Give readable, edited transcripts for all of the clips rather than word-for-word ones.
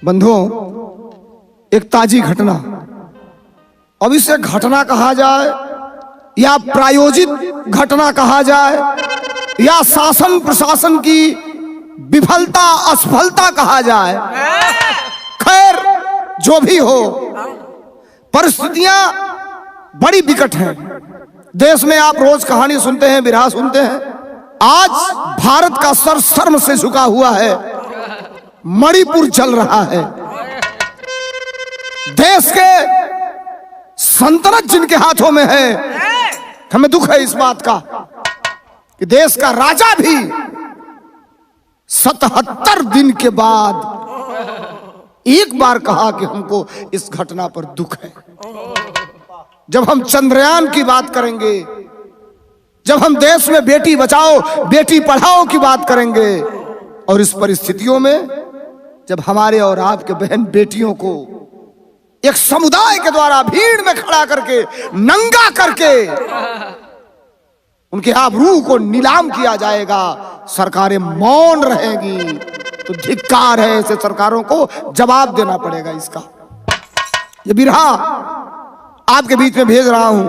बंधुओं, एक ताजी घटना, अब इसे घटना कहा जाए या प्रायोजित घटना कहा जाए या शासन प्रशासन की विफलता असफलता कहा जाए, खैर जो भी हो, परिस्थितियां बड़ी विकट हैं। देश में आप रोज कहानी सुनते हैं, बिरहा सुनते हैं। आज भारत का सर शर्म से झुका हुआ है, मणिपुर चल रहा है। देश के सल्तनत जिनके हाथों में है, हमें दुख है इस बात का कि देश का राजा भी 77 दिन के बाद एक बार कहा कि हमको इस घटना पर दुख है। जब हम चंद्रयान की बात करेंगे, जब हम देश में बेटी बचाओ बेटी पढ़ाओ की बात करेंगे, और इस परिस्थितियों में जब हमारे और आपके बहन बेटियों को एक समुदाय के द्वारा भीड़ में खड़ा करके नंगा करके उनके आबरू को नीलाम किया जाएगा, सरकारें मौन रहेंगी, तो धिक्कार है। ऐसे सरकारों को जवाब देना पड़ेगा इसका। ये बिरहा आपके बीच में भेज रहा हूं,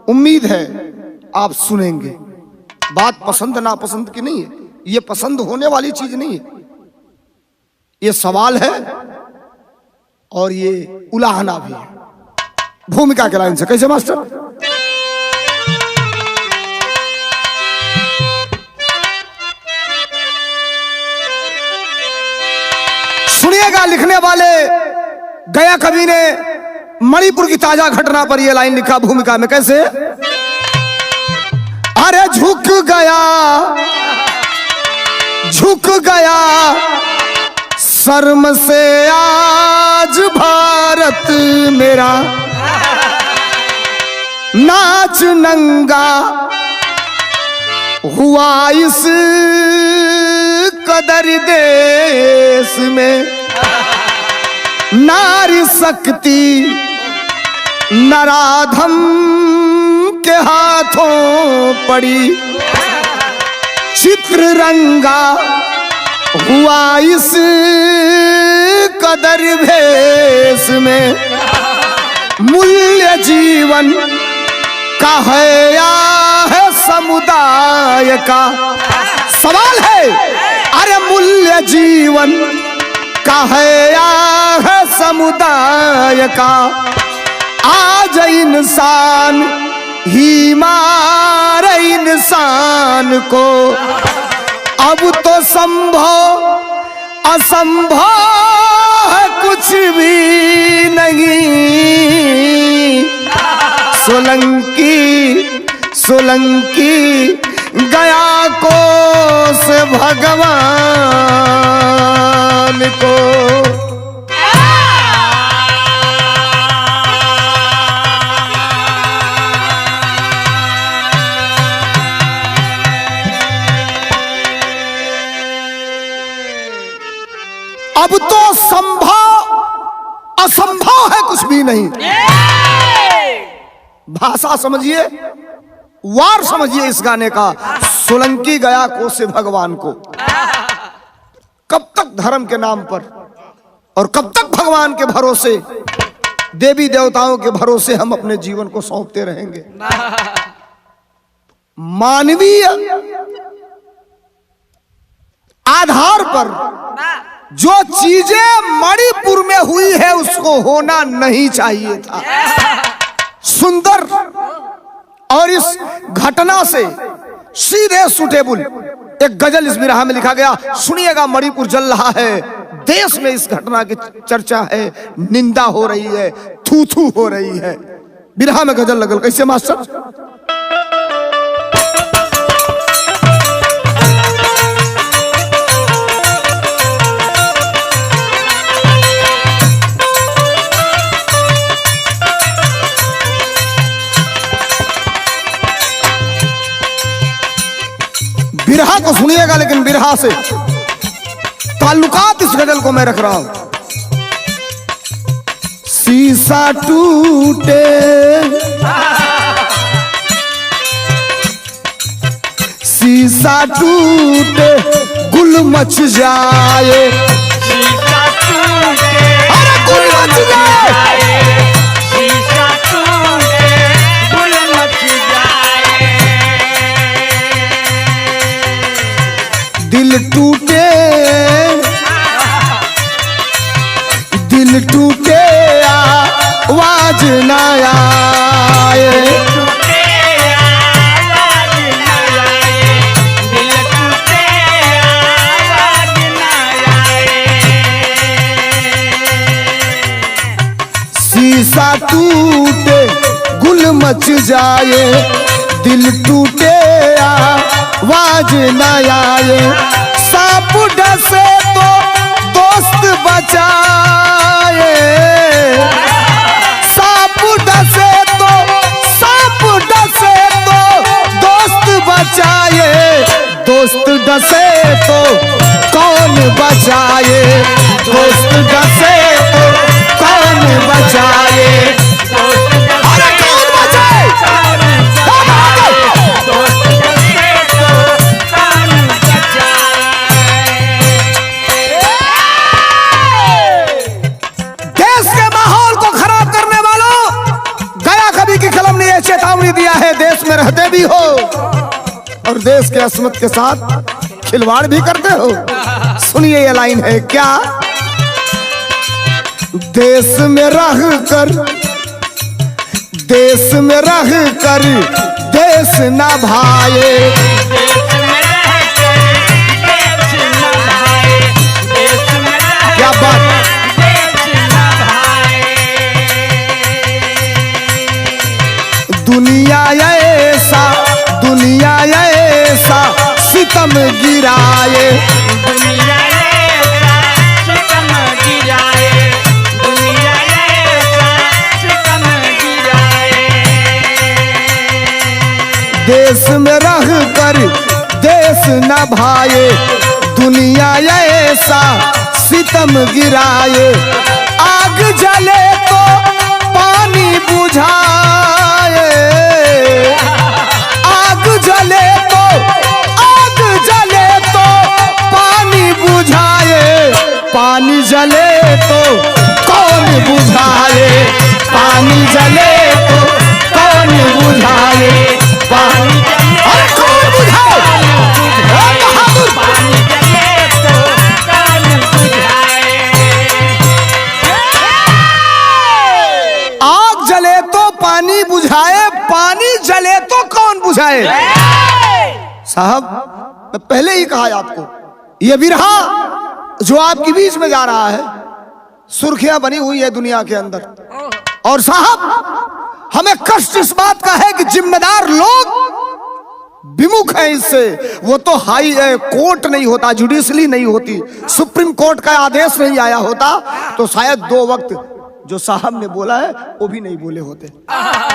उम्मीद है आप सुनेंगे। बात पसंद नापसंद की नहीं है, ये पसंद होने वाली चीज नहीं है, ये सवाल है और ये उलाहना भी है। भूमिका के लाइन से कैसे मास्टर? सुनिएगा, लिखने वाले गया कवि ने मणिपुर की ताजा घटना पर यह लाइन लिखा भूमिका में। कैसे? अरे झुक गया शर्म से आज भारत मेरा, नाच नंगा हुआ इस कदर देश में। नारी शक्ति नराधम के हाथों पड़ी, चित्र रंगा हुआ इस कदर भेष में। मूल्य जीवन का है या है समुदाय का? सवाल है, अरे मूल्य जीवन का है या है समुदाय का? आज इंसान ही मारे इंसान को, अब तो संभव असंभव है कुछ भी नहीं। सोलंकी गया कोस भगवान को। अब तो संभव असंभव है कुछ भी नहीं। भाषा समझिए, वार समझिए इस गाने का। सोलंकी गया कोसे भगवान को। कब तक धर्म के नाम पर और कब तक भगवान के भरोसे, देवी देवताओं के भरोसे हम अपने जीवन को सौंपते रहेंगे? मानवीय आधार पर जो चीजें मणिपुर में हुई है उसको होना नहीं चाहिए था। सुंदर और इस घटना से सीधे सुटेबल एक गजल इस बिरहा में लिखा गया। सुनिएगा, मणिपुर जल रहा है, देश में इस घटना की चर्चा है, निंदा हो रही है, थू थू हो रही है। बिरहा में गजल लगल कैसे मास्टर? बिरहा को सुनिएगा, लेकिन बिरहा से ताल्लुकात इस गजल को मैं रख रहा हूं। शीशा टूटे शीशा टूटे गुल मच जाए, शीशा अरे गुल मच जाए, शीशा टूटे गुल मच जाए। दिल टूटे, दिल टूटे आवाज न आए, टूटे आवाज न आए, दिल टूटे आवाज न आए। शीशा टूटे गुल मच जाए, दिल टूटे आवाज न आए। सांप डसे तो दोस्त बचाए, सांप डसे तो दोस्त बचाए, दोस्त डसे तो कौन बचाए, दोस्त डसे तो कौन बचाए। अरे कौन बचाए? देश के माहौल को खराब करने वालों, गया कवि की कलम ने यह चेतावनी दिया है, देश में रहते भी हो और देश के अस्मत के साथ खिलवाड़ भी करते हो। सुनिए ये लाइन है क्या, देश में रह कर, देश में रह कर देश न भाए, क्या बात, दुनिया ऐसा, दुनिया ऐसा सितम गिराए, दुनिया ऐसा सितम गिराए, दुनिया ऐसा सितम गिराए। देश में रह कर देश न भाए, दुनिया ऐसा सितम गिराए। आग जले तो पानी बुझाए, आग जले तो, आग जले तो पानी बुझाए, पानी जले तो कौन बुझाए, पानी जले तो कौन बुझाए, पानी अरे कौन बुझाए, बहादुर पानी जले तो कौन बुझाए। आग जले तो पानी बुझाए, पानी जले तो कौन बुझाए। साहब मैं पहले ही कहा आपको, ये बिरहा जो आपके बीच में जा रहा है सुर्खियां बनी हुई है दुनिया के अंदर। और साहब हमें कष्ट इस बात का है कि जिम्मेदार लोग विमुख है इससे। वो तो हाई कोर्ट नहीं होता, जुडिशली नहीं होती, सुप्रीम कोर्ट का आदेश नहीं आया होता तो शायद 2 वक्त जो साहब ने बोला है वो भी नहीं बोले होते।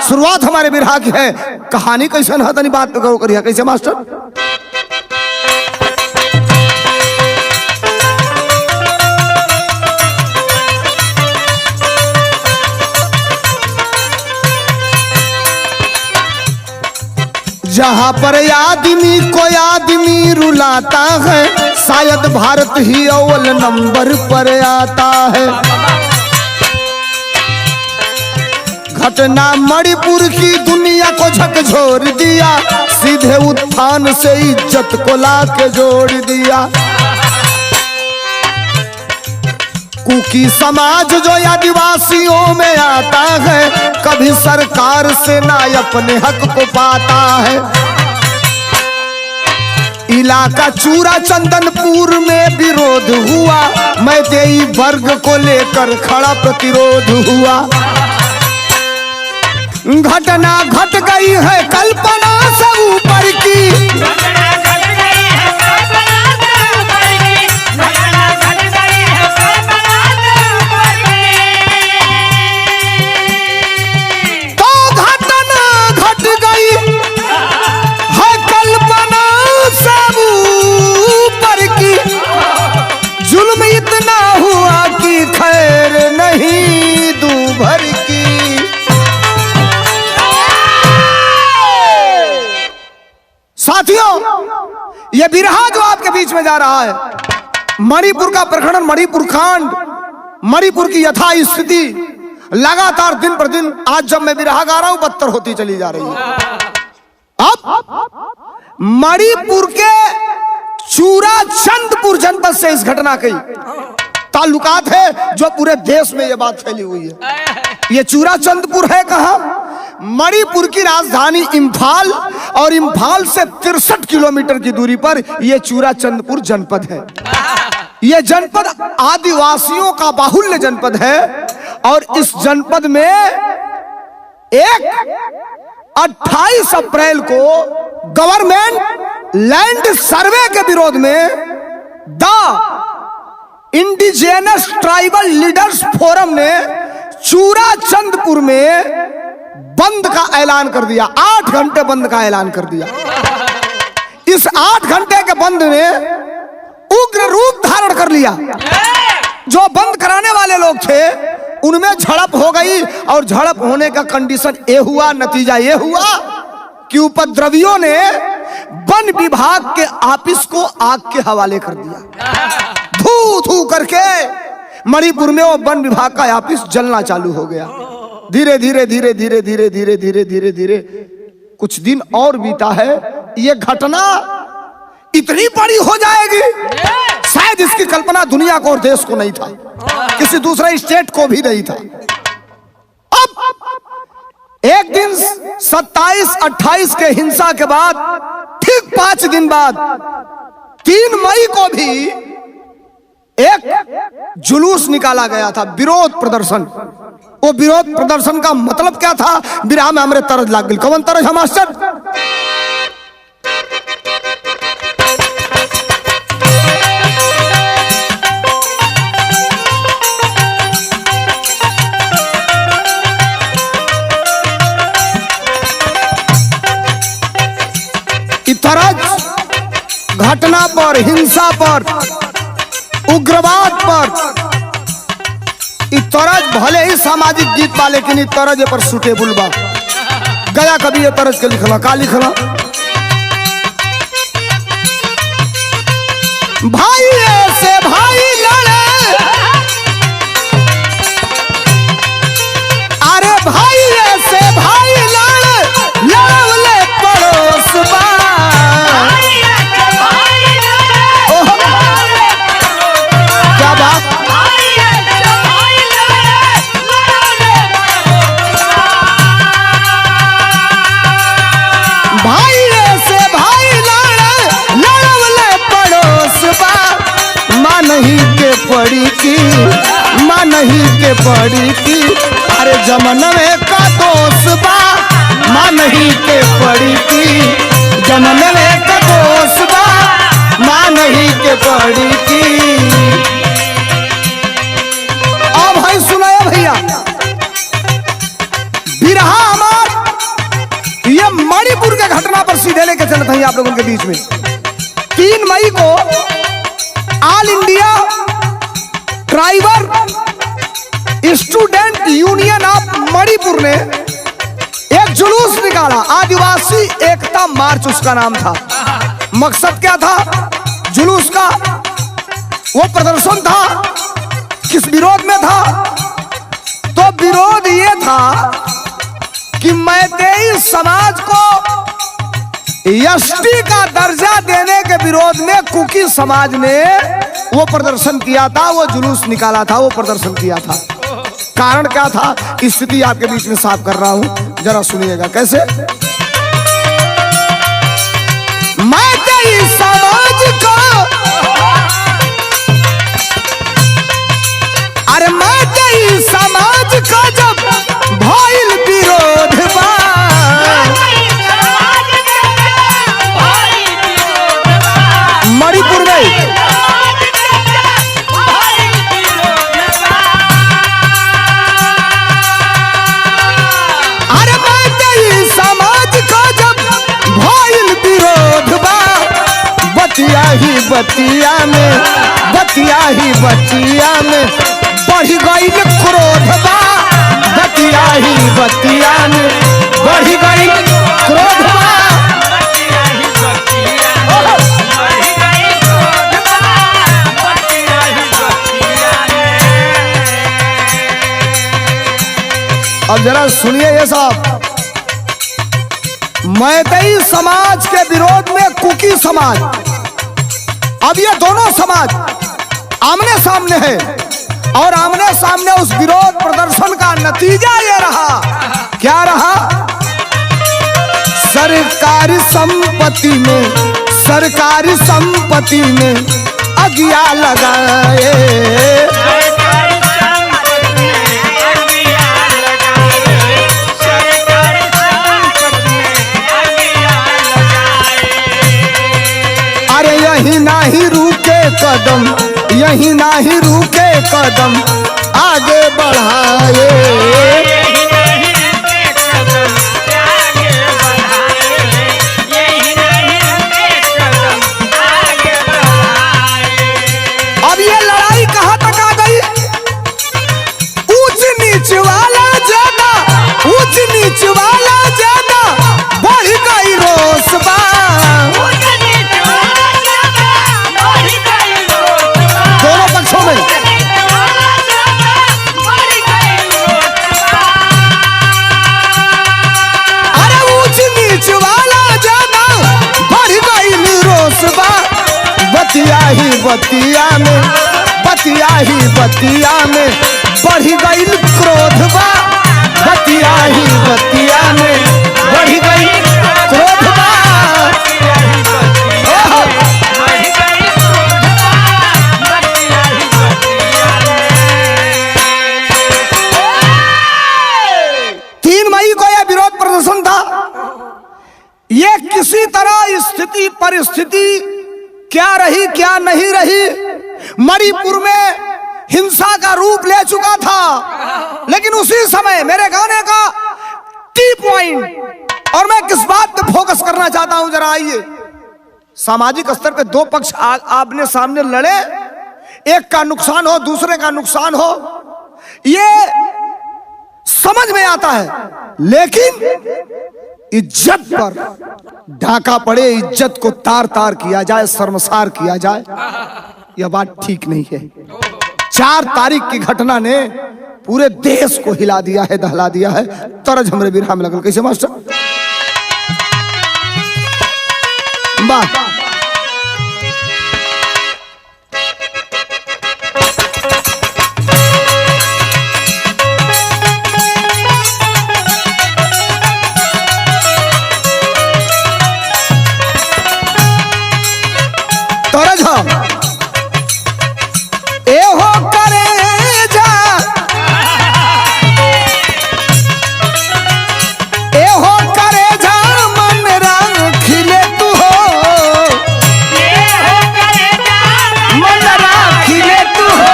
शुरुआत हमारे बिरहा की है, कहानी कैसे न तनी बात करो करिए कैसे मास्टर। जहां पर आदमी को आदमी रुलाता है, शायद भारत ही अव्वल नंबर पर आता है। घटना मणिपुर की दुनिया को झकझोर दिया, सीधे उत्थान से इज्जत को लाके जोड़ दिया। कुकी समाज जो आदिवासियों में आता है, कभी सरकार से ना अपने हक को पाता है। इलाका चूरा चंदनपुर में विरोध हुआ, मैतेई वर्ग को लेकर खड़ा प्रतिरोध हुआ। घटना घट गई है कल्पना से ऊपर की, घटना घट गई है कल्पना से ऊपर की, घटना घट गई है कल्पना से ऊपर की। तो घटना घट गई है कल्पना से ऊपर की। जुल्म इतना हुआ कि खैर नहीं दूभर की। साथियों ये बिरहा जो आपके बीच में जा रहा है, मणिपुर का प्रकरण, मणिपुर कांड मणिपुर की यथा स्थिति लगातार दिन पर दिन, आज जब मैं बिरहा गा रहा हूं, बदतर होती चली जा रही है। अब मणिपुर के चूराचंदपुर जनपद से इस घटना की ताल्लुकात है, जो पूरे देश में यह बात फैली हुई है। ये चूराचंदपुर है कहां? मणिपुर की राजधानी इंफाल, और इंफाल से 63 किलोमीटर की दूरी पर यह चूराचंदपुर जनपद है। यह जनपद आदिवासियों का बाहुल्य जनपद है, और इस जनपद में 28 अप्रैल को गवर्नमेंट लैंड सर्वे के विरोध में द इंडिजिनस ट्राइबल लीडर्स फोरम ने चूराचंदपुर में बंद का ऐलान कर दिया। 8 घंटे बंद का ऐलान कर दिया। इस 8 घंटे के बंद ने उग्र रूप धारण कर लिया। जो बंद कराने वाले लोग थे उनमें झड़प हो गई, और झड़प होने का कंडीशन ये हुआ, नतीजा ये हुआ कि उपद्रवियों ने वन विभाग के ऑफिस को आग के हवाले कर दिया। धू धू करके मणिपुर में वो वन विभाग का ऑफिस जलना चालू हो गया। धीरे धीरे धीरे धीरे धीरे धीरे धीरे धीरे धीरे कुछ दिन और बीता है। ये घटना इतनी बड़ी हो जाएगी, शायद इसकी कल्पना दुनिया को और देश को नहीं था, किसी दूसरे स्टेट को भी नहीं था। अब एक दिन 27-28 के हिंसा के बाद, ठीक 5 दिन बाद 3 मई को भी एक जुलूस निकाला गया था, विरोध प्रदर्शन। वो विरोध प्रदर्शन का मतलब क्या था? बिरहा में हमरे तरज लाग गई। कौन तरज है मास्टर? तरज घटना पर, हिंसा पर, उग्रवाद पर, तरज भले ही सामाजिक गीत बा, लेकिन इ तरज पर सुटेबुल बा। गया कभी ये तरज के लिखला का लिखला? भाई ऐसे भाई लड़े, अरे भाई ऐसे भाई लड़े, लड़वले पड़ोस बा। क्या बात? भाई ऐसे भाई लड़े, लड़वले पड़ोस बा। माँ नहीं के पड़ी की, माँ नहीं के पड़ी की, अरे जमनवे का दोष बा। माँ नहीं के पड़ी की, जमनवे का दोष बा। माँ नहीं के पड़ी की। अब भाई सुनाया भैया, बिरहा हमार ये मणिपुर के घटना पर सीधे लेके चलते हैं आप लोगों के बीच में। 3 मई को all India tribal student union of Manipur ने एक जुलूस निकाला, आदिवासी एकता मार्च उसका नाम था। मकसद क्या था जुलूस का? वो प्रदर्शन था, किस विरोध में था? तो विरोध ये था कि मैतेई समाज को एसटी का दर्जा देने के विरोध में कुकी समाज ने वो प्रदर्शन किया था, वो जुलूस निकाला था, वो प्रदर्शन किया था। कारण क्या था? स्थिति आपके बीच में साफ कर रहा हूं, जरा सुनिएगा कैसे। मैतेई समाज को, अरे मैतेई समाज का जब भइल विरोध बा, मणिपुर में अरे मैतेई समाज का जब भइल विरोध बा, बतिया ही बतिया में, बतिया ही बतिया में बढ़ गई क्रोध बा। बतिया ही बतिया में बढ़ गई क्रोध बा। अब जरा सुनिए ये साहब, मैतेई समाज के विरोध में कुकी समाज, अब ये दोनों समाज आमने सामने है और आमने सामने उस विरोध प्रदर्शन का नतीजा ये रहा, क्या रहा? सरकारी संपत्ति में अगिया लगाए, अरे यही नहीं रुके कदम, यही नहीं रुके कदम आगे बढ़ाए, अब ये लड़ाई कहां तक आ गई? ऊंच नीच वाला ज्यादा, ऊंच नीच वाला ज्यादा बढ़ गई रोसबा, दोनों पक्षों में। अरे ऊंच नीच वाला ज्यादा बढ़ गई रोसबा, बतिया ही बतिया में, बतिया ही बतिया में बढ़ गई क्रोधबा, बतिया ही बतिया में बढ़ गई क्रोधबा। ओहो! 3 मई को यह विरोध प्रदर्शन था। ये किसी तरह स्थिति परिस्थिति क्या रही क्या नहीं रही, मणिपुर में हिंसा का रूप ले चुका था, लेकिन उसी समय मेरे गाने का की पॉइंट, और मैं किस बात पे फोकस करना चाहता हूं, जरा आइए। सामाजिक स्तर पे 2 पक्ष आमने सामने लड़े, एक का नुकसान हो दूसरे का नुकसान हो, ये समझ में आता है, लेकिन इज्जत पर ढाका पड़े, इज्जत को तार तार किया जाए, शर्मसार किया जाए, यह बात ठीक नहीं है। 4 तारीख की घटना ने पूरे देश को हिला दिया है, दहला दिया है। तरज हमरे बिरहा में लगल कैसे मास्टर? वाह! तरज एहो करे जा, एहो करे जा मन राखिले तू हो, मन राखिले तू हो,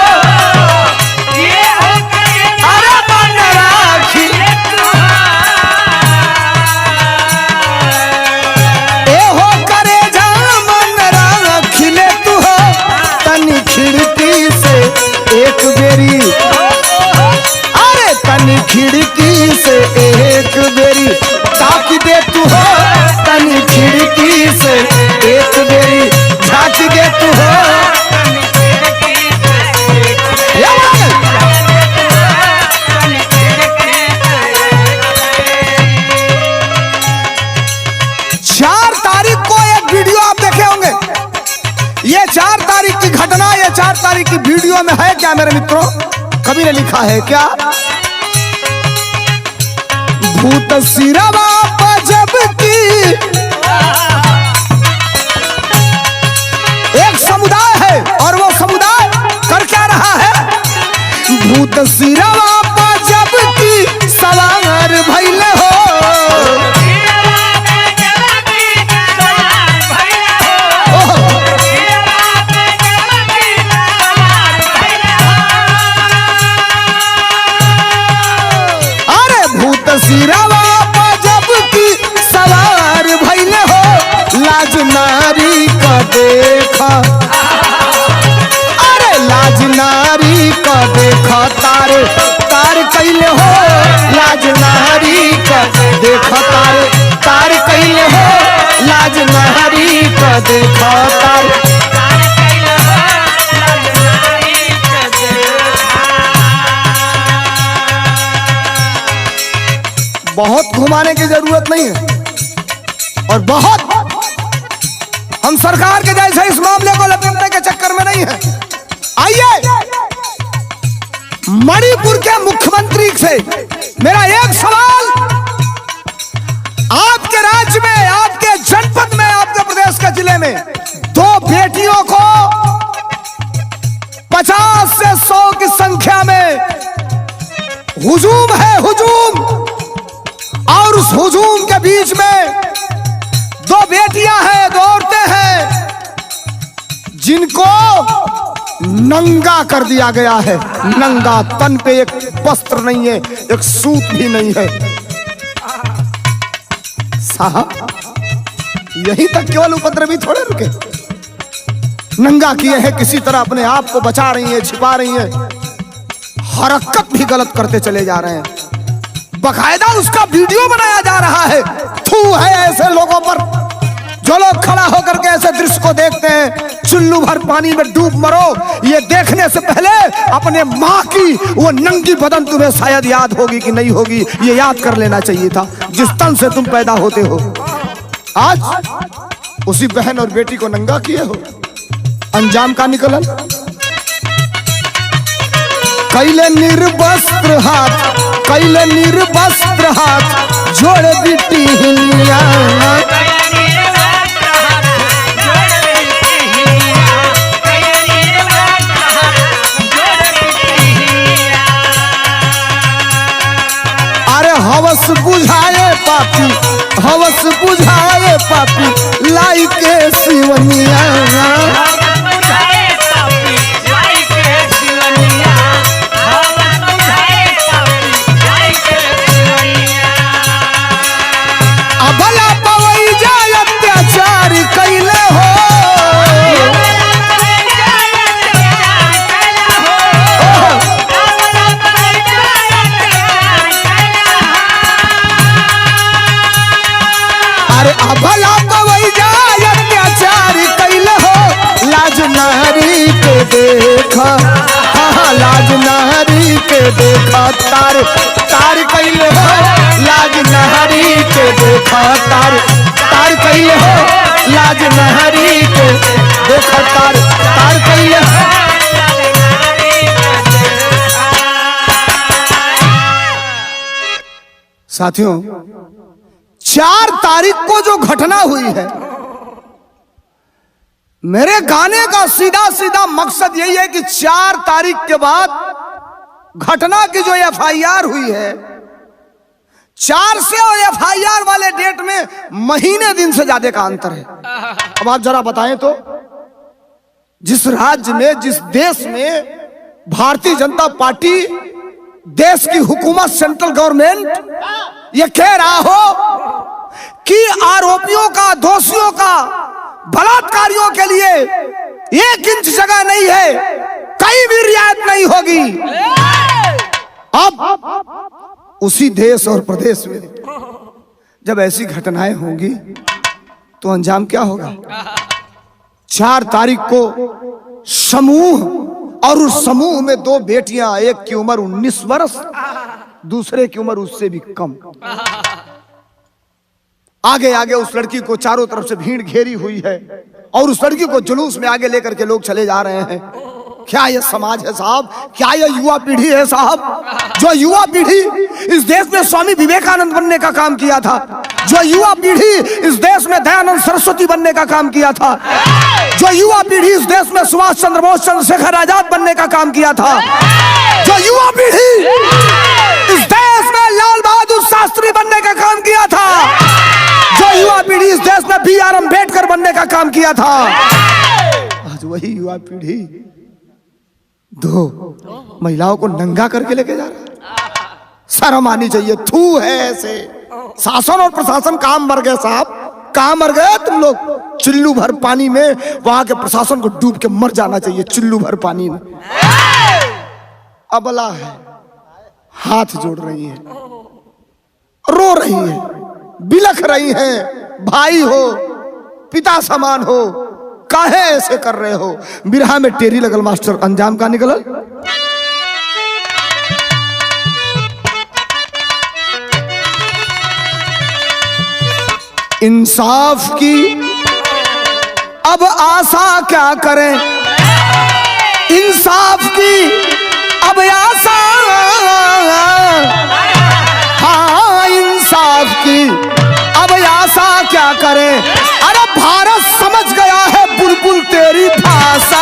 अरे मन राखिले तू हो, एहो करे जा मन राखिले तू हो, तनी खिड़की से एक बेरी, अरे तनी खिड़की से एक बेरी ताक दे तू हो, तनी खिड़की से एक बेरी झांक दे तू हो। चार तारीख को एक वीडियो आप देखे होंगे, ये 4 तारीख की घटना, ये 4 तारीख की वीडियो में है क्या मेरे मित्रों? कवि ने लिखा है क्या? भूत सिरवा जब की एक समुदाय है, और वो समुदाय कर क्या रहा है? भूत सिरवा जब की सवार भइले हो, सिरवा जब की सवार भइले हो, लाज नारी का देखा, अरे लाज नारी का देखा तार तार कैले हो, लाज नारी का देखा तार तार कैले हो, लाज नारी का देखा तार। बहुत घुमाने की जरूरत नहीं है और बहुत हम सरकार के जैसे इस मामले को लपेटने के चक्कर में नहीं है। आइए, मणिपुर के मुख्यमंत्री से मेरा एक सवाल, आपके राज्य में, आपके जनपद में, आपके प्रदेश के जिले में 2 बेटियों को 50 से 100 की संख्या में हुजूम है, हुजूम, और उस हुजूम के बीच में 2 बेटियां हैं, 2 औरतें हैं जिनको नंगा कर दिया गया है। नंगा, तन पे एक वस्त्र नहीं है, एक सूत भी नहीं है। साहब, यही तक केवल उपद्रवी थोड़े रुके, नंगा किए हैं, किसी तरह अपने आप को बचा रही हैं, छिपा रही हैं, हरकत भी गलत करते चले जा रहे हैं। बकायदा उसका वीडियो बनाया जा रहा है। थू है ऐसे लोगों पर जो लोग खड़ा होकर के ऐसे दृश्य को देखते हैं। चुल्लू भर पानी में डूब मरो, ये देखने से पहले अपने माँ की वो नंगी बदन तुम्हें शायद याद होगी कि नहीं होगी, ये याद कर लेना चाहिए था, जिस तन से तुम पैदा होते हो। आज उसी बहन और बेटी को नंगा किए हो। अंजाम का निकलन, कैले निर्वस्त्र हाथ, कैले निर्वस्त्र हाथ जोड़ बिटी हिलिया। अरे हवस बुझाए पापी, हवस बुझाए पापी लाई के सिवनिया। अबला पवई जाय अत्याचार कैले हो, अरे अबला पवई जाय अत्याचार कैले हो। लाज नारी के देखा, हाँ लाज नारी के देखा तार तार कैले हो। लाज नारी के देखा तार तार कैले हो। लाज नारी के देखा तार तार कैले हो। साथियों, 4 तारीख को जो घटना हुई है, मेरे गाने का सीधा सीधा मकसद यही है कि 4 तारीख के बाद घटना की जो FIR हुई है, 4 से और FIR वाले डेट में महीने दिन से ज्यादा का अंतर है। अब आप जरा बताएं तो, जिस राज्य में, जिस देश में भारतीय जनता पार्टी, देश की हुकूमत, सेंट्रल गवर्नमेंट ये कह रहा हो कि आरोपियों का, दोषियों का, बलात्कारियों के लिए 1 इंच जगह नहीं है, कहीं भी रियायत नहीं होगी। अब उसी देश और प्रदेश में जब ऐसी घटनाएं होंगी तो अंजाम क्या होगा। 4 तारीख को समूह, और उस समूह में 2 बेटियां, एक की उम्र 19 वर्ष, दूसरे की उम्र उससे भी कम। आगे आगे उस लड़की को चारों तरफ से भीड़ घेरी हुई है और उस लड़की को जुलूस में आगे लेकर के लोग चले जा रहे हैं। क्या ये समाज है साहब? क्या ये युवा पीढ़ी है साहब? जो युवा पीढ़ी इस देश में स्वामी विवेकानंद बनने का काम किया था, जो युवा पीढ़ी इस देश में दयानंद सरस्वती बनने का काम किया था, जो युवा पीढ़ी इस देश में सुभाष चंद्र बोस, चंद्रशेखर आजाद बनने का काम किया था, जो युवा पीढ़ी इस देश में लाल बहादुर शास्त्री बनने का काम किया था, जो युवा पीढ़ी इस देश में BR अम्बेडकर बनने का काम किया था, आज वही युवा पीढ़ी 2 महिलाओं को नंगा करके लेके जा रहा है। शर्म आनी चाहिए। थू है ऐसे। शासन और प्रशासन काम मर गए साहब, काम मर गए तुम लोग। चुल्लू भर पानी में वहां के प्रशासन को डूब के मर जाना चाहिए, चुल्लू भर पानी में। अबला है, हाथ जोड़ रही है, रो रही है, बिलख रही है। भाई हो, पिता समान हो, काहे ऐसे कर रहे हो? बिरहा में टेरी लगल मास्टर, अंजाम का निकलल। इंसाफ की अब आशा क्या करें, इंसाफ की अब आशा, हाँ इंसाफ की अब आशा क्या करें। अरे भारत समझ गया है बुलबुल तेरी भाषा,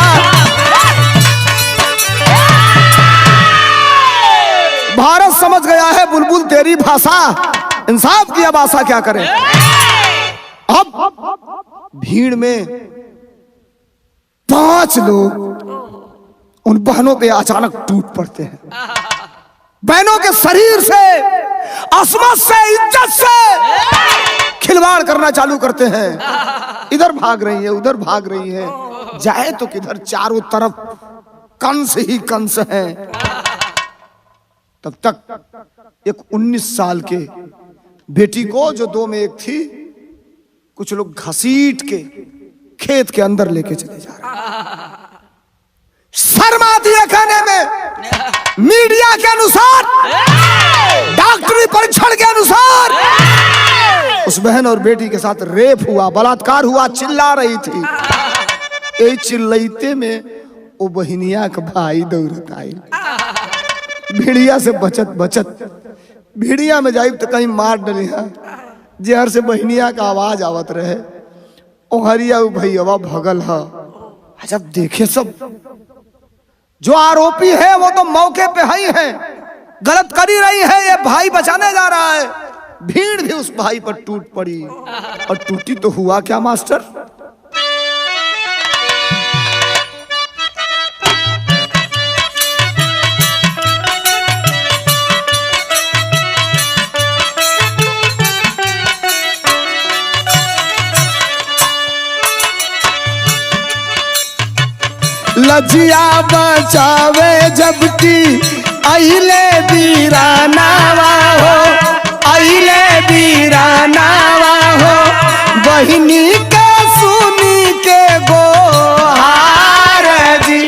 भारत समझ गया है बुलबुल तेरी भाषा, इंसाफ की अब आशा क्या करें। अब भीड़ में 5 लोग उन बहनों पे अचानक टूट पड़ते हैं। बहनों के शरीर से, अस्मत से, इज्जत से खिलवाड़ करना चालू करते हैं। इधर भाग रही है, उधर भाग रही है, जाए तो किधर, चारों तरफ कंस ही कंस हैं। तब तक एक 19 साल के बेटी को, जो 2 में 1 थी, कुछ लोग घसीट के खेत के अंदर लेके चले जा रहे। शर्म आती है कहने में। मीडिया के अनुसार, डॉक्टरी परीक्षण के अनुसार उस बहन और बेटी के साथ रेप हुआ, बलात्कार हुआ। चिल्ला रही थी। यही चिल्लाते में वो बहनिया का भाई दौड़त आई। भेड़िया से बचत बचत भेड़िया में जाइब तो कहीं मार डले जहर से बहनिया का आवाज आवत रहे। ओ हरिया भैया भगल है। जब देखे सब, जो आरोपी है वो तो मौके पे ही है, गलत कर ही रही है, ये भाई बचाने जा रहा है। भीड़ भी उस भाई पर टूट पड़ी। और टूटी तो हुआ क्या मास्टर, लजिया बचावे जबकि अइले बीरानावा हो, अइले बीरानावा हो। बहिनी के सुनी के गोहार जी,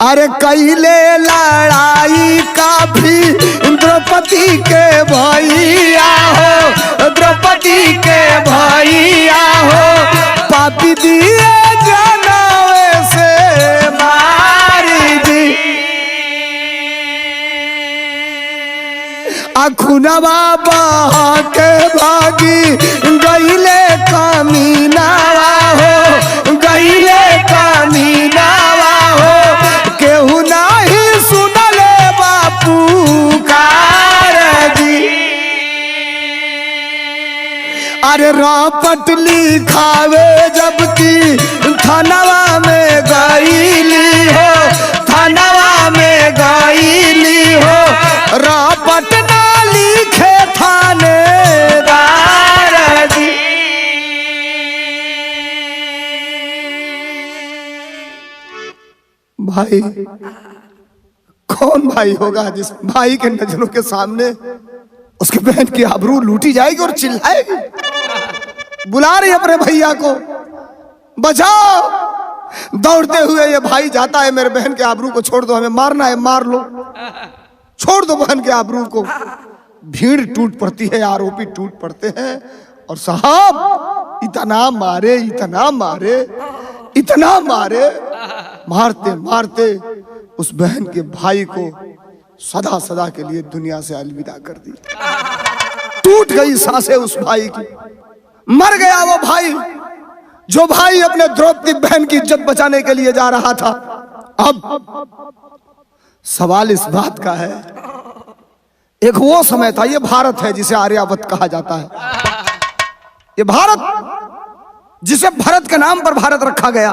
अरे कैले लड़ाई काफी द्रौपदी के भैया हो, द्रौपदी के भैया हो। पापी दिए जनवे से मारी जी, अखुनवा बहा के भागी गईले कामीनावा हो, गईले कामीनावा हो। केहू नाही सुनले बापू कार जी, अरे रापट लिखावे जबकि थानवा में गईली हो, थानवा में गईली हो। रापट ना लिखे थानेदार जी, भाई कौन भाई होगा जिस भाई के नजरों के सामने उसके बहन की आबरू लूटी जाएगी और चिल्लाएगी। बुला रही अपने भैया को, बचाओ। दौड़ते हुए ये भाई जाता है, मेरे बहन के आबरू को छोड़ दो, हमें मारना है मार लो, छोड़ दो बहन के आबरू को। भीड़ टूट पड़ती है, आरोपी टूट पड़ते हैं। और साहब इतना मारे, इतना मारे, इतना मारे, मारते मारते उस बहन के भाई को सदा सदा के लिए दुनिया से अलविदा कर दी। टूट गई सांसें उस भाई की, मर गया वो भाई, जो भाई अपने द्रौपदी बहन की इज्जत बचाने के लिए जा रहा था। अब सवाल इस बात का है, एक वो समय था, ये भारत है जिसे आर्यावर्त कहा जाता है, ये भारत जिसे भरत के नाम पर भारत रखा गया,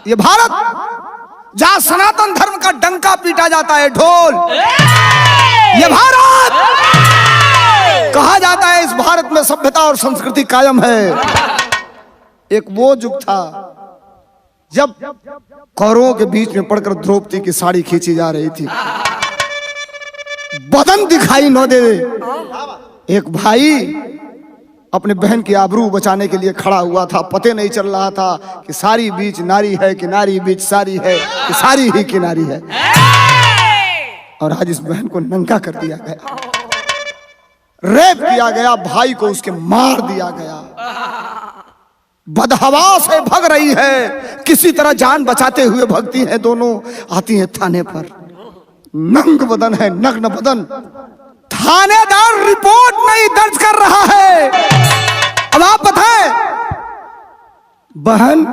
ये भारत जहां सनातन धर्म का डंका पीटा जाता है, ढोल, ये भारत कहा जाता है। इस भारत में सभ्यता और संस्कृति कायम है। एक वो युग था जब कौरवों के बीच में पड़कर द्रौपदी की साड़ी खींची जा रही थी, बदन दिखाई न दे। एक भाई अपने बहन की आबरू बचाने के लिए खड़ा हुआ था। पते नहीं चल रहा था कि सारी बीच नारी है कि नारी बीच सारी है कि सारी ही किनारी है। और आज इस बहन को नंगा कर दिया गया। रेप किया गया, भाई को उसके मार दिया गया। बदहवास है, भग रही है, किसी तरह जान बचाते हुए भगती है। दोनों आती है थाने पर, नंग बदन है, नग्न बदन। थानेदार रिपोर्ट नहीं दर्ज कर रहा है। अब आप बताएं, बहन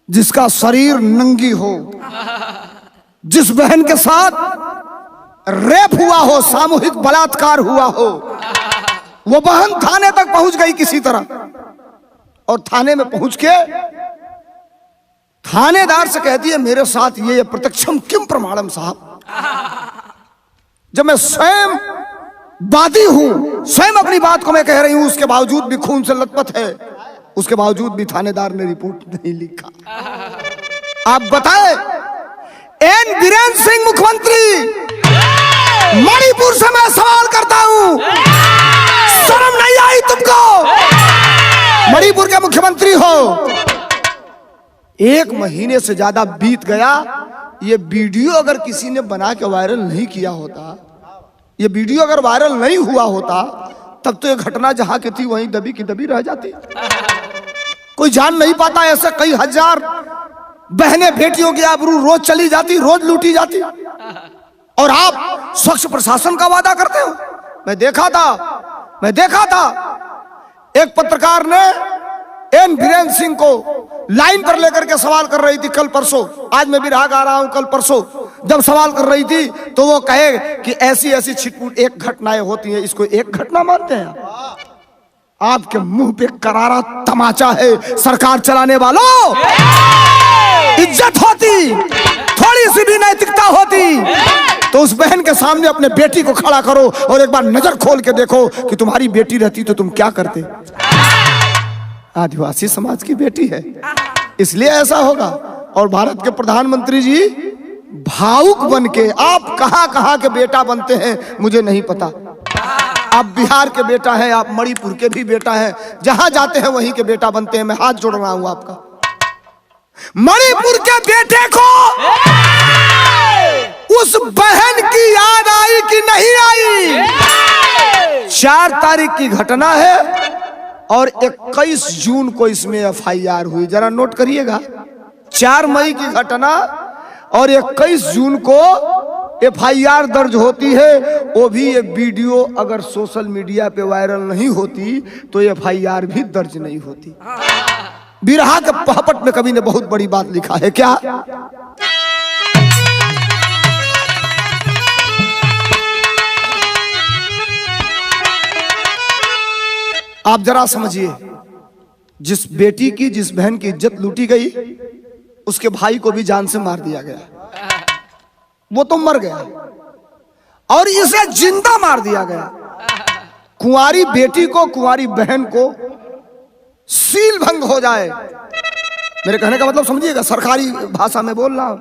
जिसका शरीर नंगी हो, जिस बहन के साथ रेप हुआ हो, सामूहिक बलात्कार हुआ हो, वो बहन थाने तक पहुंच गई किसी तरह, और थाने में पहुंच के थानेदार से कहती है मेरे साथ ये प्रत्यक्षम किम प्रमाणम साहब। जब मैं स्वयं वादी हूं, स्वयं अपनी बात को मैं कह रही हूं, उसके बावजूद भी खून से लथपथ है, उसके बावजूद भी थानेदार ने रिपोर्ट नहीं लिखा। आप बताएं, एन बीरेंद्र सिंह मुख्यमंत्री, मणिपुर से मैं सवाल करता हूं, शर्म नहीं आई तुमको? मणिपुर के मुख्यमंत्री हो, 1 महीने से ज्यादा बीत गया, ये वीडियो अगर किसी ने बना के वायरल नहीं किया होता, ये वीडियो अगर वायरल नहीं हुआ होता, तब तो ये घटना जहां की थी वहीं दबी की दबी रह जाती। कोई जान नहीं पाता। ऐसे कई हजार बहनें बेटियों की आबरू रोज चली जाती, रोज लूटी जाती, और आप स्वच्छ प्रशासन का वादा करते हो। मैं देखा था एक पत्रकार ने एन बीरेंद्र सिंह को लाइन पर लेकर के सवाल कर रही थी कल परसों, आज मैं भी राग आ रहा हूं, कल परसों जब सवाल कर रही थी तो वो कहे कि ऐसी ऐसी छिटपुट एक घटनाएं होती हैं, इसको एक घटना मानते हैं? आपके मुंह पे करारा तमाचा है। सरकार चलाने वालों, इज्जत होती, थोड़ी सी भी नैतिकता होती तो उस बहन के सामने अपने बेटी को खड़ा करो और एक बार नजर खोल के देखो कि तुम्हारी बेटी रहती तो तुम क्या करते। आदिवासी समाज की बेटी है, इसलिए ऐसा होगा। और भारत के प्रधानमंत्री जी भावुक बन के, आप कहां के बेटा बनते हैं मुझे नहीं पता। आप बिहार के बेटा हैं, आप मणिपुर के भी बेटा हैं, जहां जाते हैं वहीं के बेटा बनते हैं। मैं हाथ जोड़ रहा हूं आपका। मणिपुर के बेटे को उस बहन की याद आई कि नहीं आई? 4 तारीख की घटना है और 21 जून को इसमें FIR हुई। जरा नोट करिएगा, 4 मई की घटना और 21 जून को FIR दर्ज होती है। वो भी ये वीडियो अगर सोशल मीडिया पे वायरल नहीं होती तो FIR भी दर्ज नहीं होती। बिरहा के पहपट में कवि ने बहुत बड़ी बात लिखा है। क्या? आप जरा समझिए, जिस बेटी की, जिस बहन की इज्जत लूटी गई, उसके भाई को भी जान से मार दिया गया। वो तो मर गया और इसे जिंदा मार दिया गया। कुंवारी बेटी को, कुंवारी बहन को सील भंग हो जाए, मेरे कहने का मतलब समझिएगा, सरकारी भाषा में बोल रहा हूं,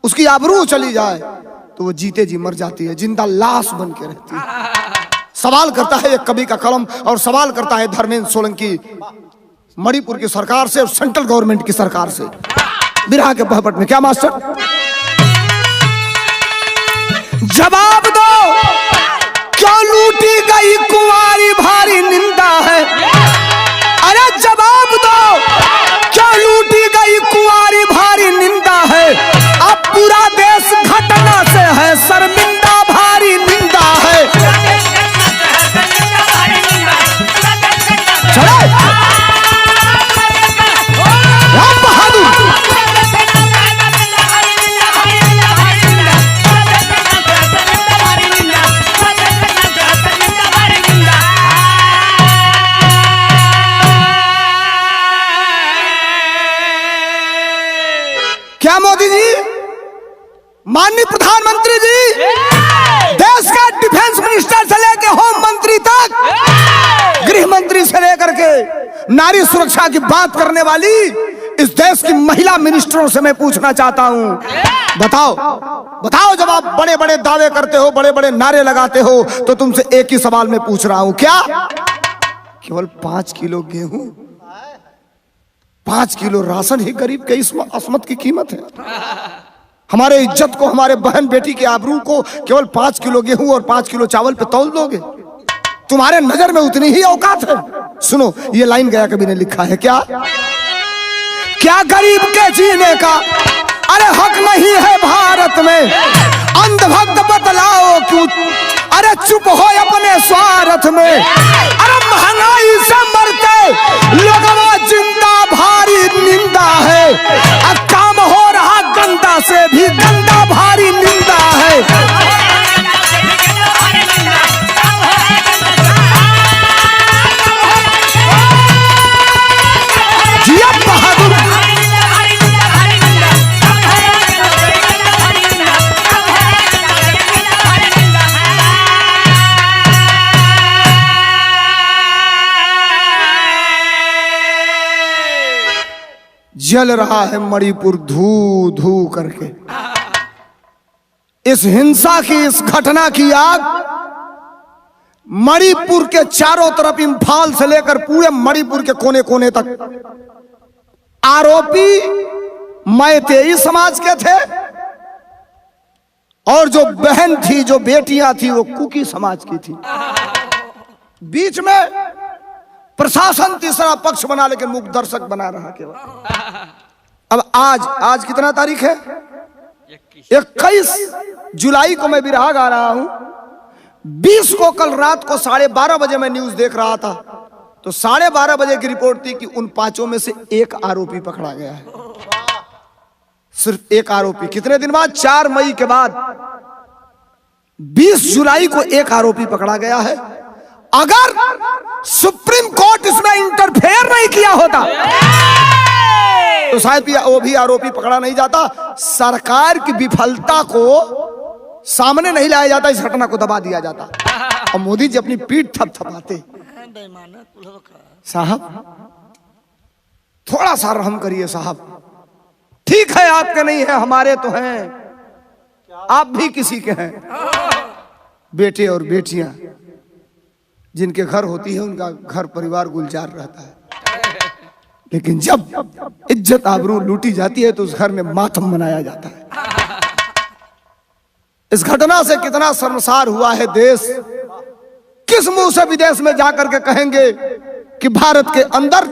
उसकी आबरू चली जाए तो वो जीते जी मर जाती है, जिंदा लाश बन के रहती है। सवाल करता है एक कवि का कलम और सवाल करता है धर्मेंद्र सोलंकी मणिपुर की सरकार से, सेंट्रल गवर्नमेंट की सरकार से। बिरहा के पहपट में क्या मास्टर? जवाब दो, क्यों लूटी गई कुंवारी भारी निंदा है? अरे जवाब दो, क्यों लूटी गई कुंवारी भारी निंदा है? अब पूरा देश घटना से है शर्मिंदा, भारी निंदा है। क्या मोदी जी, माननीय प्रधानमंत्री जी, देश का डिफेंस मिनिस्टर से लेकर होम मंत्री तक, गृह मंत्री से लेकर के नारी सुरक्षा की बात करने वाली इस देश की महिला मिनिस्टरों से मैं पूछना चाहता हूं, बताओ, जब आप बड़े बड़े दावे करते हो, बड़े बड़े नारे लगाते हो, तो तुमसे एक ही सवाल मैं पूछ रहा हूं, क्या केवल 5 किलो गेहूं, 5 किलो राशन ही गरीब के इस असमत की कीमत है? हमारे इज्जत को, हमारे बहन बेटी के आबरू को केवल 5 किलो गेहूं और 5 किलो चावल पे तौल दोगे? तुम्हारे नजर में उतनी ही औकात है। सुनो, ये लाइन गया कवि ने लिखा है, क्या क्या गरीब के जीने का अरे हक नहीं है भारत में, अंधभक्त बतलाओ क्यों अरे चुप हो अपने स्वार्थ में, अरे महंगाई से मरते लोगवा जिंदा भारी निंदा है, अब काम हो रहा गंदा से भी गंदा भारी निंदा है। जिया बहादुर जल रहा है मणिपुर धू धू करके। इस हिंसा की, इस घटना की आग मणिपुर के चारों तरफ, इंफाल से लेकर पूरे मणिपुर के कोने कोने तक। आरोपी मैतेई समाज के थे और जो बहन थी, जो बेटियां थी, वो कुकी समाज की थी। बीच में प्रशासन तीसरा पक्ष बना, लेकिन मुख्य दर्शक बना रहा केवल। अब आज कितना तारीख है? 21 जुलाई को मैं बिरहा गा रहा हूं। 20 को कल रात को 12:30 बजे मैं न्यूज देख रहा था, तो 12:30 बजे की रिपोर्ट थी कि उन 5 में से एक आरोपी पकड़ा गया है। सिर्फ एक आरोपी। कितने दिन बाद? 4 मई के बाद 20 जुलाई को एक आरोपी पकड़ा गया है। अगर सुप्रीम कोर्ट इसमें इंटरफेयर नहीं किया होता तो शायद वो भी आरोपी पकड़ा नहीं जाता। सरकार की विफलता को सामने नहीं लाया जाता, इस घटना को दबा दिया जाता और मोदी जी अपनी पीठ थपथपाते। साहब थोड़ा सा रहम करिए साहब। ठीक है आपके नहीं है, हमारे तो हैं, आप भी किसी के हैं। बेटे और बेटियां जिनके घर होती है, उनका घर परिवार गुलजार रहता है, लेकिन जब इज्जत आबरू लूटी जाती है तो उस घर में मातम मनाया जाता है। इस घटना से कितना शर्मसार हुआ है देश। किस मुंह से विदेश में जाकर के कहेंगे कि भारत के अंदर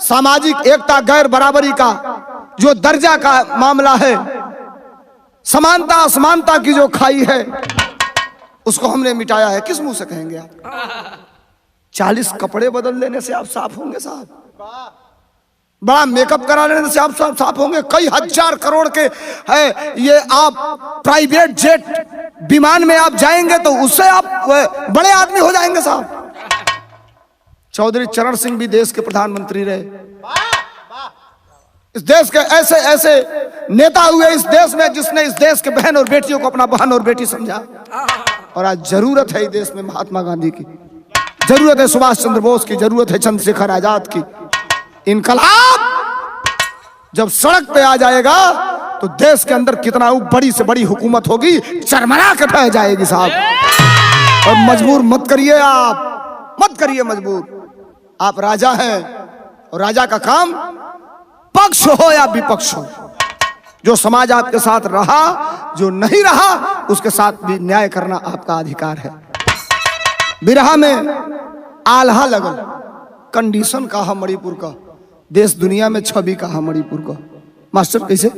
सामाजिक एकता, गैर बराबरी का जो दर्जा का मामला है, समानता असमानता की जो खाई है, उसको हमने मिटाया है। किस मुंह से कहेंगे आप? 40 कपड़े बदल लेने से आप साफ होंगे साहब? बड़ा मेकअप करा लेने से आप साफ होंगे? कई हजार करोड़ के है ये, आप प्राइवेट जेट विमान में आप जाएंगे तो उससे आप बड़े आदमी हो जाएंगे साहब। चौधरी चरण सिंह भी देश के प्रधानमंत्री रहे। इस देश के ऐसे ऐसे नेता हुए इस देश में, जिसने इस देश के बहन और बेटियों को अपना बहन और बेटी समझा। और आज जरूरत है इस देश में महात्मा गांधी की, जरूरत है सुभाष चंद्र बोस की, जरूरत है चंद्रशेखर आजाद की। इनकलाब जब सड़क पे आ जाएगा तो देश के अंदर कितना बड़ी से बड़ी हुकूमत होगी, चरमरा के फैल जाएगी साहब। और मजबूर मत करिए, आप मत करिए मजबूर। आप राजा हैं और राजा का काम पक्ष हो या विपक्ष हो, जो समाज आपके साथ रहा, जो नहीं रहा, उसके साथ भी न्याय करना आपका अधिकार है। बिरहा में आल्हा लगल, कंडीशन कहा मणिपुर का, देश दुनिया में छवि कहा मणिपुर का। मास्टर कैसे?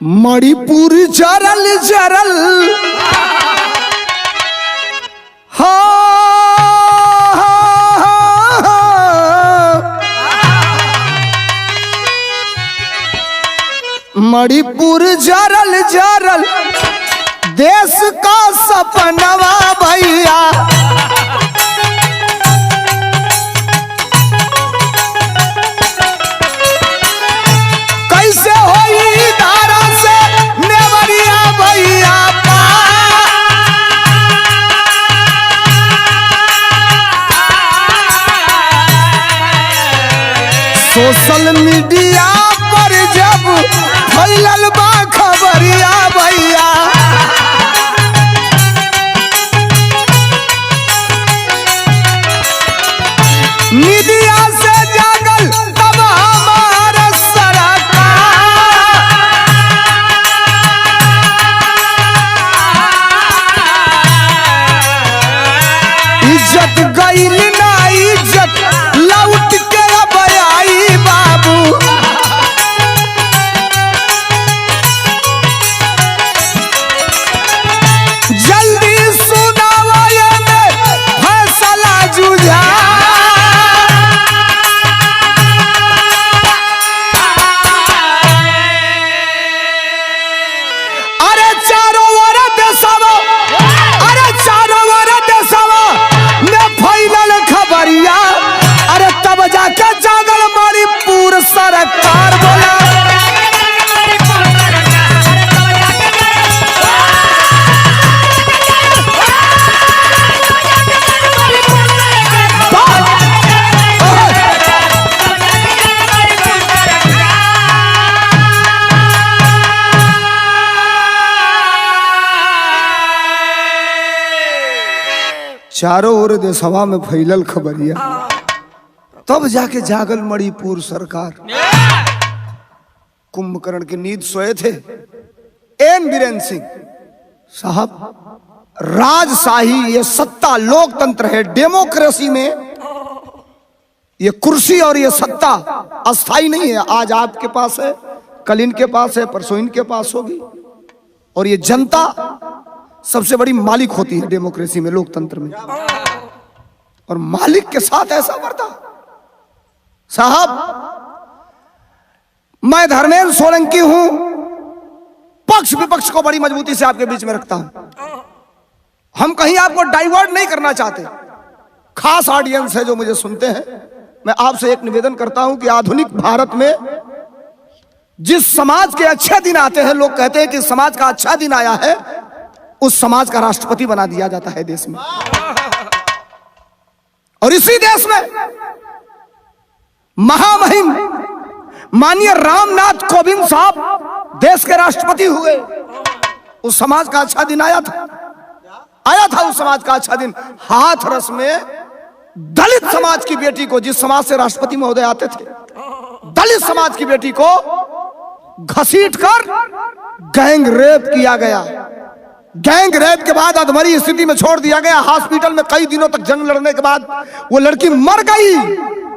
मणिपुर जरल जरल मणिपुर जरल जरल देश का सपनवा भैया। कैसे होई धारा से नेवरिया भैया सोशल मीडिया पर जब फैलल बा खबरिया भैया। मीडिया से जागल गईल ना इज्जत लौट के अब आई बाबू। जल्दी सुनावा ये फैसला जुझा। अरे चारों ओर देशवा, अरे चारों ओर देशवा में फैलल खबरिया। अरे तब जाके जागल मणिपुर सरकार बोला। चारों ओर देशवा में फैलल खबरिया, तब जाके जागल मणिपुर सरकार। कुंभकर्ण की नींद सोए थे एन बीरेन सिंह साहब। राजशाही ये सत्ता लोकतंत्र है, डेमोक्रेसी में ये कुर्सी और ये सत्ता अस्थाई नहीं है। आज आपके पास है, कल इनके पास है, परसों इनके पास होगी। और ये जनता सबसे बड़ी मालिक होती है डेमोक्रेसी में, लोकतंत्र में। और मालिक के साथ ऐसा करता साहब। मैं धर्मेंद्र सोलंकी हूं, पक्ष विपक्ष को बड़ी मजबूती से आपके बीच में रखता हूं। हम कहीं आपको डाइवर्ट नहीं करना चाहते। खास ऑडियंस है जो मुझे सुनते हैं। मैं आपसे एक निवेदन करता हूं कि आधुनिक भारत में जिस समाज के अच्छे दिन आते हैं, लोग कहते हैं कि समाज का अच्छा दिन आया है, उस समाज का राष्ट्रपति बना दिया जाता है देश में। और इसी देश में महामहिम माननीय रामनाथ कोविंद साहब देश के राष्ट्रपति हुए। उस समाज का अच्छा दिन आया था उस समाज का अच्छा दिन। हाथरस में दलित समाज की बेटी को, जिस समाज से राष्ट्रपति महोदय आते थे, दलित समाज की बेटी को घसीटकर गैंग रेप किया गया। गैंग रेप के बाद अधमरी स्थिति में छोड़ दिया गया। हॉस्पिटल में कई दिनों तक जंग लड़ने के बाद वो लड़की मर गई।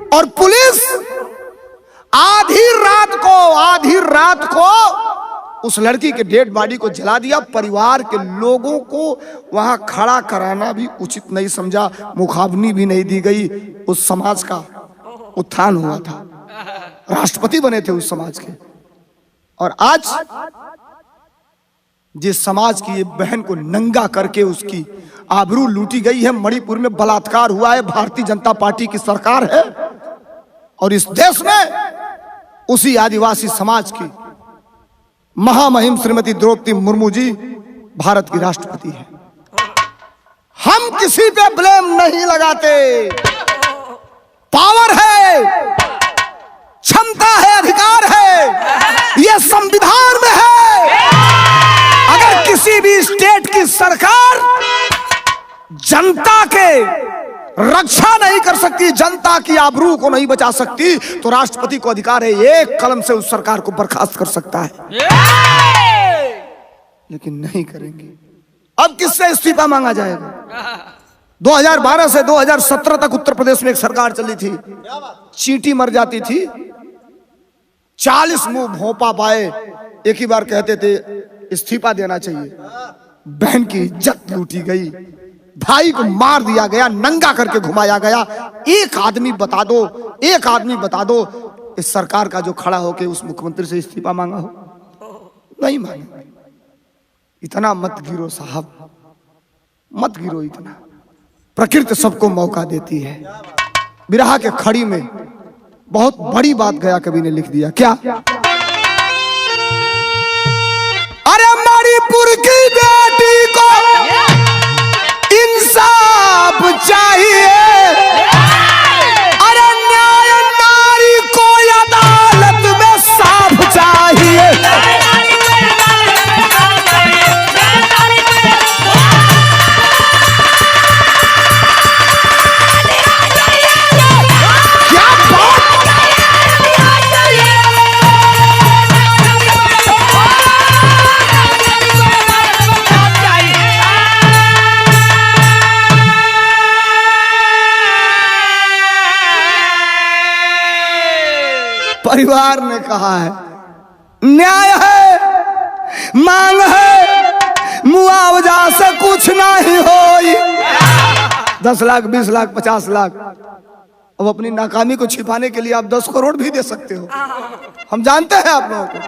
और पुलिस आधी रात को उस लड़की के डेड बॉडी को जला दिया। परिवार के लोगों को वहां खड़ा कराना भी उचित नहीं समझा, मुखाग्नि भी नहीं दी गई। उस समाज का उत्थान हुआ था, राष्ट्रपति बने थे उस समाज के। और आज जिस समाज की ये बहन को नंगा करके उसकी आबरू लूटी गई है, मणिपुर में बलात्कार हुआ है, भारतीय जनता पार्टी की सरकार है। और इस देश में उसी आदिवासी समाज की महामहिम श्रीमती द्रौपदी मुर्मू जी भारत की राष्ट्रपति है। हम किसी पे ब्लेम नहीं लगाते। पावर है, क्षमता है, अधिकार है, यह संविधान में है। अगर किसी भी स्टेट की सरकार जनता के रक्षा नहीं कर सकती, जनता की आबरू को नहीं बचा सकती, तो राष्ट्रपति को अधिकार है एक कलम से उस सरकार को बर्खास्त कर सकता है। लेकिन नहीं करेंगे। अब किससे इस्तीफा मांगा जाएगा? 2012 से 2017 तक उत्तर प्रदेश में एक सरकार चली थी, चींटी मर जाती थी, 40 मुंह भोंपा पाए एक ही बार कहते थे इस्तीफा देना चाहिए। बहन की इज्जत लूटी गई, भाई को मार दिया गया, नंगा करके घुमाया गया। एक आदमी बता दो इस सरकार का जो खड़ा होके उस मुख्यमंत्री से इस्तीफा मांगा हो? नहीं मांगा। इतना मत गिरो साहब, मत गिरो इतना। प्रकृति सबको मौका देती है। बिरहा के खड़ी में बहुत बड़ी बात गया कवि ने लिख दिया। क्या? अरे मणिपुर की बेटी को इंसाफ चाहिए। अरे न्याय नारी को अदालत में साफ चाहिए। परिवार ने कहा है न्याय है, मांग है, मुआवजा से कुछ नहीं होई। 10 लाख, 20 लाख, 50 लाख। अब अपनी नाकामी को छिपाने के लिए आप 10 करोड़ भी दे सकते हो, हम जानते हैं आप लोगों को।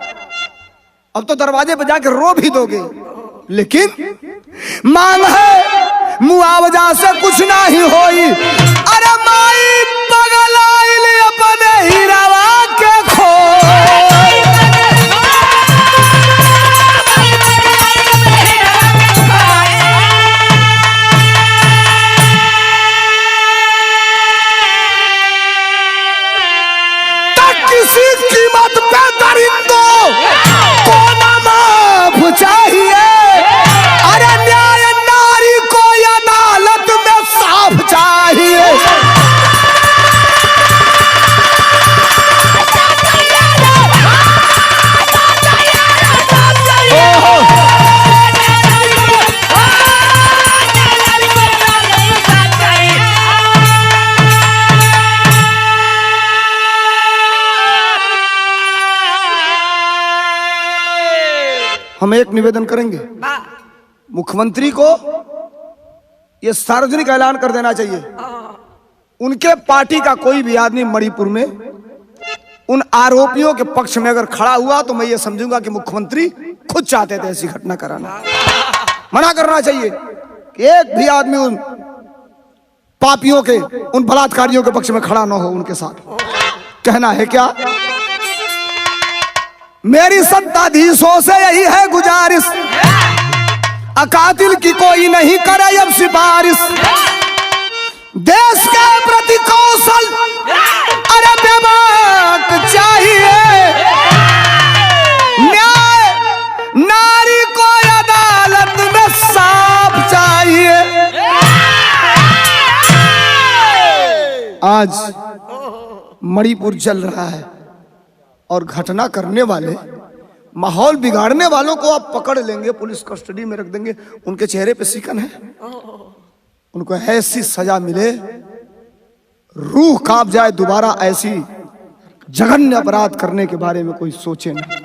अब तो दरवाजे पे जाके रो भी दोगे, लेकिन मांग है, मुआवजा से कुछ नहीं होई। अरे माई बगल आइल अपने हीरावा के खो। किसी कीमत पे दरिंदों को ना माफ चाहिए। अरे न्याय नारी को अदालत में साफ चाहिए। हम एक निवेदन करेंगे, मुख्यमंत्री को यह सार्वजनिक ऐलान कर देना चाहिए, उनके पार्टी का कोई भी आदमी मणिपुर में उन आरोपियों के पक्ष में अगर खड़ा हुआ तो मैं ये समझूंगा कि मुख्यमंत्री खुद चाहते थे ऐसी घटना कराना। मना करना चाहिए कि एक भी आदमी उन पापियों के, उन बलात्कारियों के पक्ष में खड़ा ना हो उनके साथ। कहना है क्या, मेरी सत्ताधीशों से यही है गुजारिश, अकातिल की कोई नहीं करे अब सिफारिश। देश के प्रति कौशल अरे बेबाक चाहिए। न्याय नारी को अदालत में साफ चाहिए। आज मणिपुर जल रहा है और घटना करने वाले, माहौल बिगाड़ने वालों को आप पकड़ लेंगे, पुलिस कस्टडी में रख देंगे। उनके चेहरे पे सिकन है, उनको ऐसी सजा मिले रूह कांप जाए, दोबारा ऐसी जघन्य अपराध करने के बारे में कोई सोचे नहीं।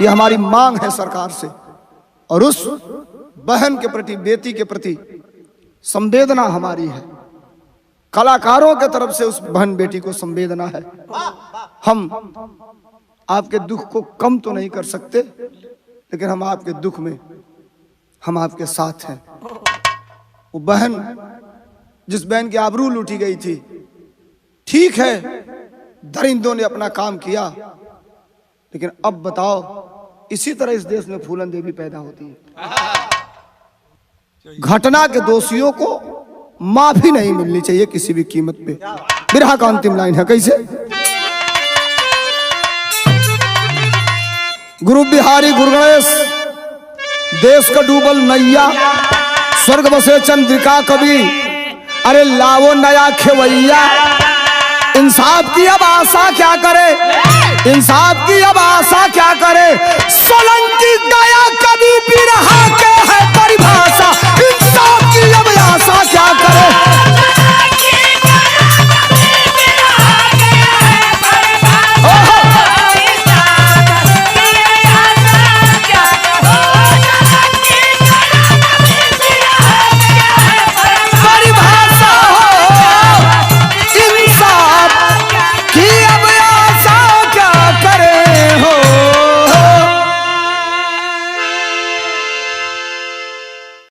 ये हमारी मांग है सरकार से, और उस बहन के प्रति, बेटी के प्रति संवेदना हमारी है। कलाकारों के तरफ से उस बहन बेटी को संवेदना है। हम आपके दुख को कम तो नहीं कर सकते, लेकिन हम आपके दुख में हम आपके साथ हैं। वो बहन, जिस बहन की आबरू लूटी गई थी, ठीक है दरिंदों ने अपना काम किया, लेकिन अब बताओ इसी तरह इस देश में फूलन देवी पैदा होती है। घटना के दोषियों को माफी नहीं मिलनी चाहिए किसी भी कीमत पे। बिरहा का अंतिम लाइन है कैसे, गुरु बिहारी गुरु गणेश, देश का डूबल नैया, स्वर्ग बसे चंद्रिका कवि, अरे लावो नया खेवैया। इंसाफ की अब आशा क्या करे, इंसाफ की अब आशा क्या करे। सोलंकी दया कभी बिरहा के है परिभाषा, इंसाफ की अब आशा क्या करे।